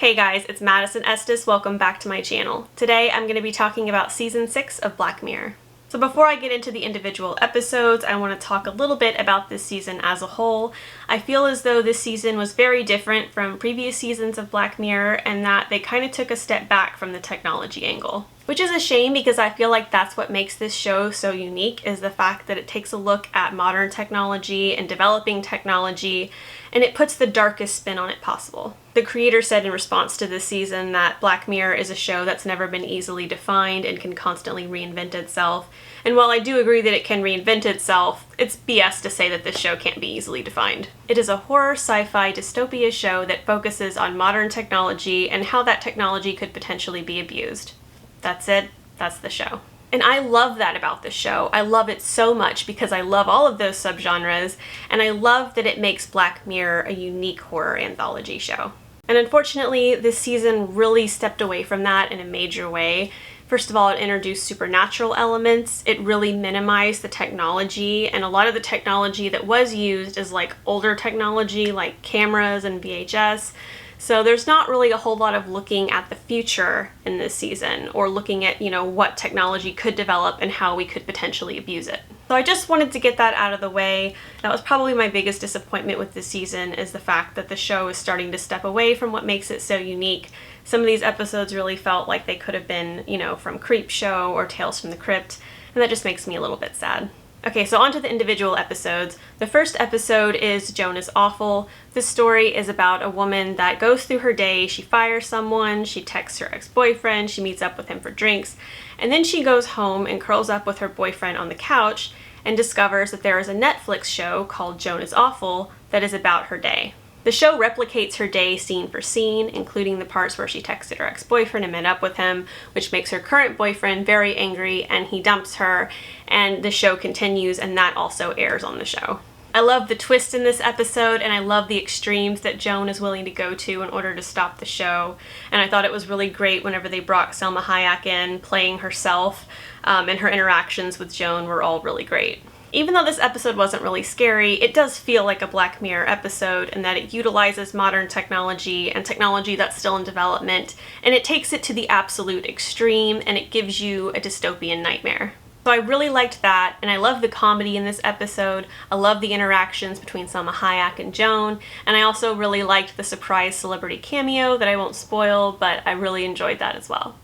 Hey guys, it's Madison Estes. Welcome back to my channel. Today I'm going to be talking about Season 6 of Black Mirror. So before I get into the individual episodes, I want to talk a little bit about this season as a whole. I feel as though this season was very different from previous seasons of Black Mirror and that they kind of took a step back from the technology angle. Which is a shame because I feel like that's what makes this show so unique, is the fact that it takes a look at modern technology and developing technology, and it puts the darkest spin on it possible. The creator said in response to this season that Black Mirror is a show that's never been easily defined and can constantly reinvent itself. And while I do agree that it can reinvent itself, it's BS to say that this show can't be easily defined. It is a horror sci-fi dystopia show that focuses on modern technology and how that technology could potentially be abused. That's it. That's the show. And I love that about this show. I love it so much because I love all of those subgenres, and I love that it makes Black Mirror a unique horror anthology show. And unfortunately, this season really stepped away from that in a major way. First of all, it introduced supernatural elements. It really minimized the technology, and a lot of the technology that was used is like older technology like cameras and VHS. So there's not really a whole lot of looking at the future in this season, or looking at, what technology could develop and how we could potentially abuse it. So I just wanted to get that out of the way. That was probably my biggest disappointment with this season, is the fact that the show is starting to step away from what makes it so unique. Some of these episodes really felt like they could have been, from Creepshow or Tales from the Crypt, and that just makes me a little bit sad. Okay, so on to the individual episodes. The first episode is Joan is Awful. This story is about a woman that goes through her day. She fires someone, she texts her ex-boyfriend, she meets up with him for drinks, and then she goes home and curls up with her boyfriend on the couch and discovers that there is a Netflix show called Joan is Awful that is about her day. The show replicates her day scene for scene, including the parts where she texted her ex-boyfriend and met up with him, which makes her current boyfriend very angry and he dumps her, and the show continues, and that also airs on the show. I love the twist in this episode, and I love the extremes that Joan is willing to go to in order to stop the show, and I thought it was really great whenever they brought Salma Hayek in playing herself, and her interactions with Joan were all really great. Even though this episode wasn't really scary, it does feel like a Black Mirror episode in that it utilizes modern technology and technology that's still in development, and it takes it to the absolute extreme, and it gives you a dystopian nightmare. So I really liked that, and I love the comedy in this episode. I love the interactions between Salma Hayek and Joan, and I also really liked the surprise celebrity cameo that I won't spoil, but I really enjoyed that as well.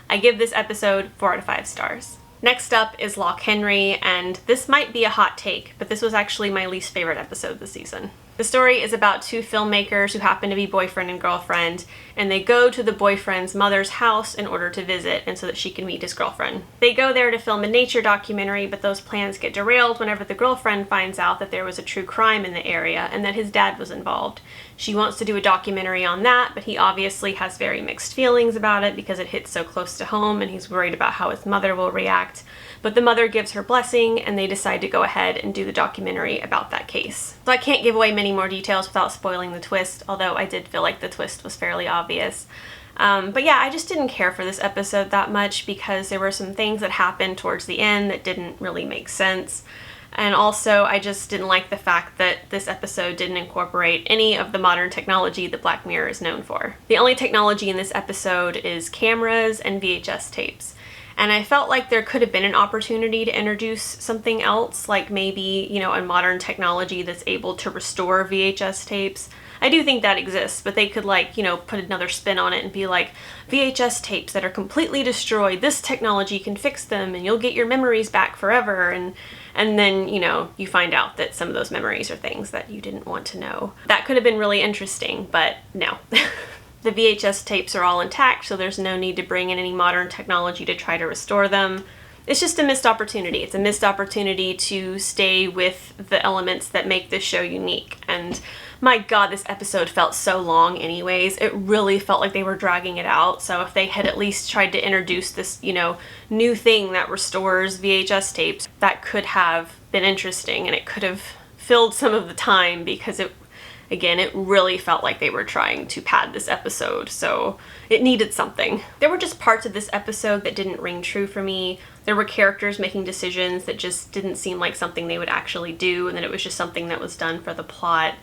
I give this episode 4 out of 5 stars. Next up is Locke Henry, and this might be a hot take, but this was actually my least favorite episode this season. The story is about two filmmakers who happen to be boyfriend and girlfriend, and they go to the boyfriend's mother's house in order to visit and so that she can meet his girlfriend. They go there to film a nature documentary, but those plans get derailed whenever the girlfriend finds out that there was a true crime in the area and that his dad was involved. She wants to do a documentary on that, but he obviously has very mixed feelings about it because it hits so close to home and he's worried about how his mother will react. But the mother gives her blessing, and they decide to go ahead and do the documentary about that case. So I can't give away many more details without spoiling the twist, although I did feel like the twist was fairly obvious. But yeah, I just didn't care for this episode that much because there were some things that happened towards the end that didn't really make sense. And also, I just didn't like the fact that this episode didn't incorporate any of the modern technology that Black Mirror is known for. The only technology in this episode is cameras and VHS tapes. And I felt like there could have been an opportunity to introduce something else, like maybe, a modern technology that's able to restore VHS tapes. I do think that exists, but they could put another spin on it and be like, VHS tapes that are completely destroyed, this technology can fix them and you'll get your memories back forever. And then, you find out that some of those memories are things that you didn't want to know. That could have been really interesting, but no. The VHS tapes are all intact, so there's no need to bring in any modern technology to try to restore them. It's just a missed opportunity. It's a missed opportunity to stay with the elements that make this show unique. And my God, this episode felt so long anyways. It really felt like they were dragging it out. So if they had at least tried to introduce this, new thing that restores VHS tapes, that could have been interesting, and it could have filled some of the time, because it really felt like they were trying to pad this episode, so it needed something. There were just parts of this episode that didn't ring true for me. There were characters making decisions that just didn't seem like something they would actually do, and that it was just something that was done for the plot.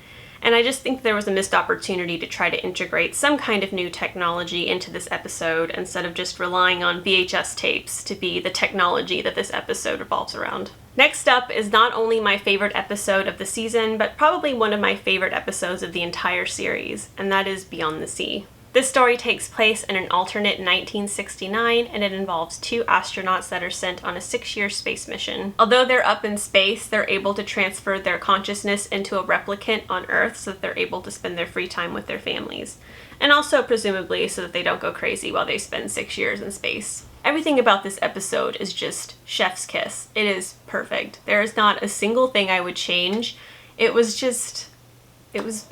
And I just think there was a missed opportunity to try to integrate some kind of new technology into this episode instead of just relying on VHS tapes to be the technology that this episode revolves around. Next up is not only my favorite episode of the season, but probably one of my favorite episodes of the entire series, and that is Beyond the Sea. This story takes place in an alternate 1969, and it involves 2 astronauts that are sent on a 6-year space mission. Although they're up in space, they're able to transfer their consciousness into a replicant on Earth so that they're able to spend their free time with their families. And also, presumably, so that they don't go crazy while they spend 6 years in space. Everything about this episode is just chef's kiss. It is perfect. There is not a single thing I would change. It was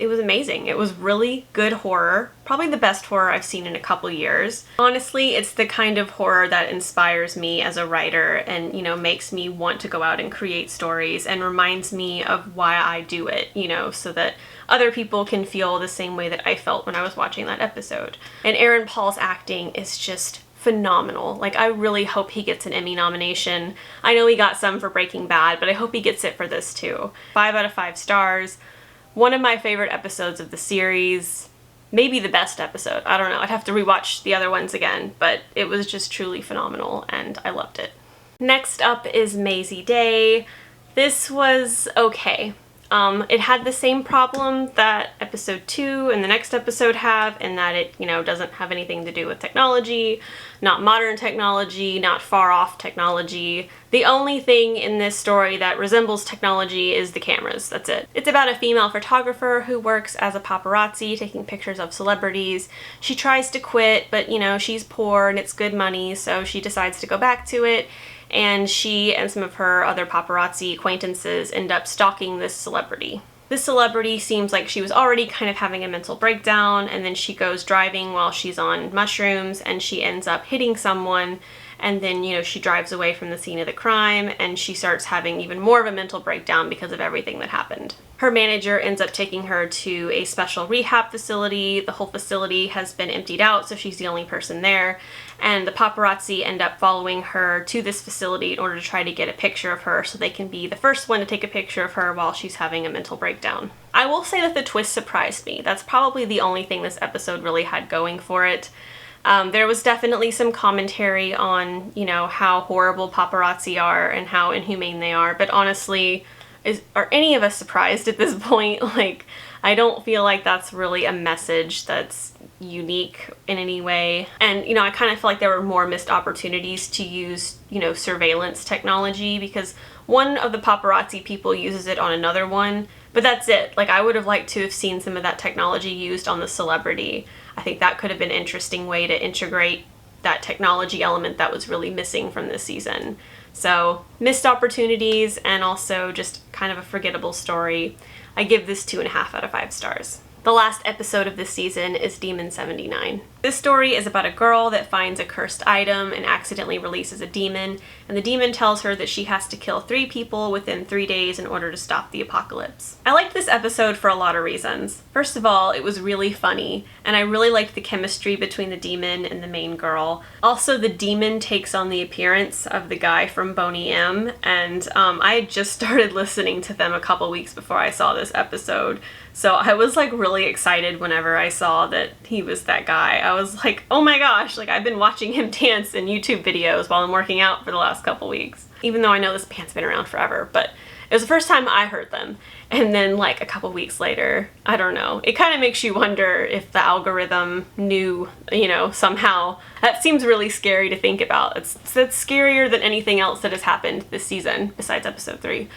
amazing. It was really good horror. Probably the best horror I've seen in a couple years. Honestly, it's the kind of horror that inspires me as a writer and, makes me want to go out and create stories and reminds me of why I do it, so that other people can feel the same way that I felt when I was watching that episode. And Aaron Paul's acting is just phenomenal. Like, I really hope he gets an Emmy nomination. I know he got some for Breaking Bad, but I hope he gets it for this too. 5 out of 5 stars. One of my favorite episodes of the series, maybe the best episode. I don't know, I'd have to rewatch the other ones again, but it was just truly phenomenal and I loved it. Next up is Maisie Day. This was okay. It had the same problem that episode 2 and the next episode have, in that it, doesn't have anything to do with technology, not modern technology, not far off technology. The only thing in this story that resembles technology is the cameras. That's it. It's about a female photographer who works as a paparazzi taking pictures of celebrities. She tries to quit, but she's poor and it's good money, so she decides to go back to it. And she and some of her other paparazzi acquaintances end up stalking this celebrity. This celebrity seems like she was already kind of having a mental breakdown, and then she goes driving while she's on mushrooms and she ends up hitting someone, and then, she drives away from the scene of the crime and she starts having even more of a mental breakdown because of everything that happened. Her manager ends up taking her to a special rehab facility. The whole facility has been emptied out, so she's the only person there. And the paparazzi end up following her to this facility in order to try to get a picture of her so they can be the first one to take a picture of her while she's having a mental breakdown. I will say that the twist surprised me. That's probably the only thing this episode really had going for it. There was definitely some commentary on, how horrible paparazzi are and how inhumane they are, but honestly, are any of us surprised at this point? Like, I don't feel like that's really a message that's unique in any way. And, I kind of feel like there were more missed opportunities to use, surveillance technology, because one of the paparazzi people uses it on another one, but that's it. Like, I would have liked to have seen some of that technology used on the celebrity. I think that could have been an interesting way to integrate that technology element that was really missing from this season. So, missed opportunities and also just kind of a forgettable story. I give this 2.5 out of 5 stars. The last episode of this season is Demon 79. This story is about a girl that finds a cursed item and accidentally releases a demon, and the demon tells her that she has to kill 3 people within 3 days in order to stop the apocalypse. I liked this episode for a lot of reasons. First of all, it was really funny, and I really liked the chemistry between the demon and the main girl. Also, the demon takes on the appearance of the guy from Boney M, and I had just started listening to them a couple weeks before I saw this episode, so I was like really excited whenever I saw that he was that guy. I was like, oh my gosh, like I've been watching him dance in YouTube videos while I'm working out for the last couple weeks. Even though I know this band's been around forever, but it was the first time I heard them. And then like a couple weeks later, I don't know, it kind of makes you wonder if the algorithm knew, somehow. That seems really scary to think about. That's scarier than anything else that has happened this season, besides episode 3.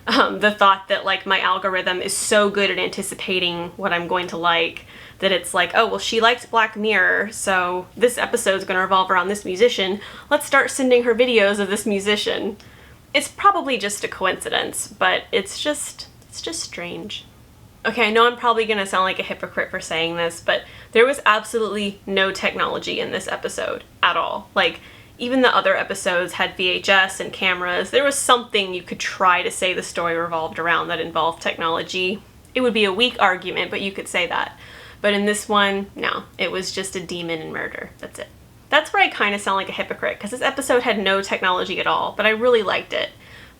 The thought that like my algorithm is so good at anticipating what I'm going to like that it's like, oh, well, she likes Black Mirror, so this episode's gonna revolve around this musician. Let's start sending her videos of this musician. It's probably just a coincidence, but it's just strange. Okay, I know I'm probably gonna sound like a hypocrite for saying this, but there was absolutely no technology in this episode at all. Like, even the other episodes had VHS and cameras. There was something you could try to say the story revolved around that involved technology. It would be a weak argument, but you could say that. But in this one, no. It was just a demon and murder. That's it. That's where I kind of sound like a hypocrite, because this episode had no technology at all, but I really liked it.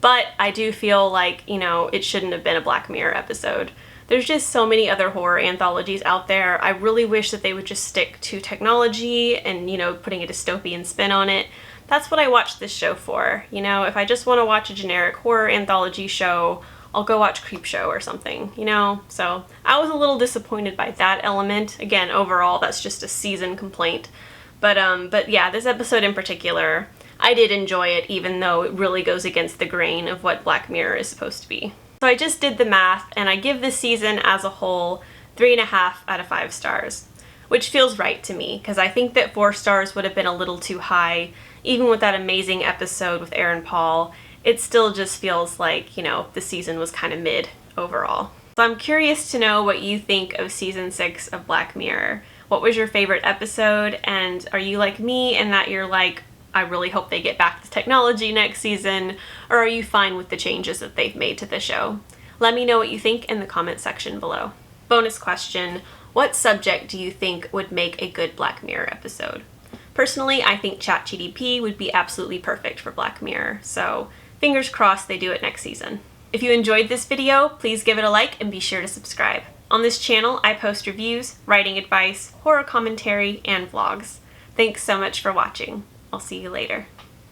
But I do feel like, it shouldn't have been a Black Mirror episode. There's just so many other horror anthologies out there. I really wish that they would just stick to technology and, putting a dystopian spin on it. That's what I watched this show for. If I just want to watch a generic horror anthology show, I'll go watch Creepshow or something, So I was a little disappointed by that element. Again, overall, that's just a season complaint. But yeah, this episode in particular, I did enjoy it, even though it really goes against the grain of what Black Mirror is supposed to be. So I just did the math, and I give this season as a whole 3.5 out of 5 stars, which feels right to me, because I think that 4 stars would have been a little too high. Even with that amazing episode with Aaron Paul, it still just feels like, the season was kind of mid overall. So I'm curious to know what you think of season 6 of Black Mirror. What was your favorite episode, and are you like me in that you're like, I really hope they get back to technology next season, or are you fine with the changes that they've made to the show? Let me know what you think in the comment section below. Bonus question, what subject do you think would make a good Black Mirror episode? Personally, I think ChatGPT would be absolutely perfect for Black Mirror, so fingers crossed they do it next season. If you enjoyed this video, please give it a like and be sure to subscribe. On this channel, I post reviews, writing advice, horror commentary, and vlogs. Thanks so much for watching. I'll see you later.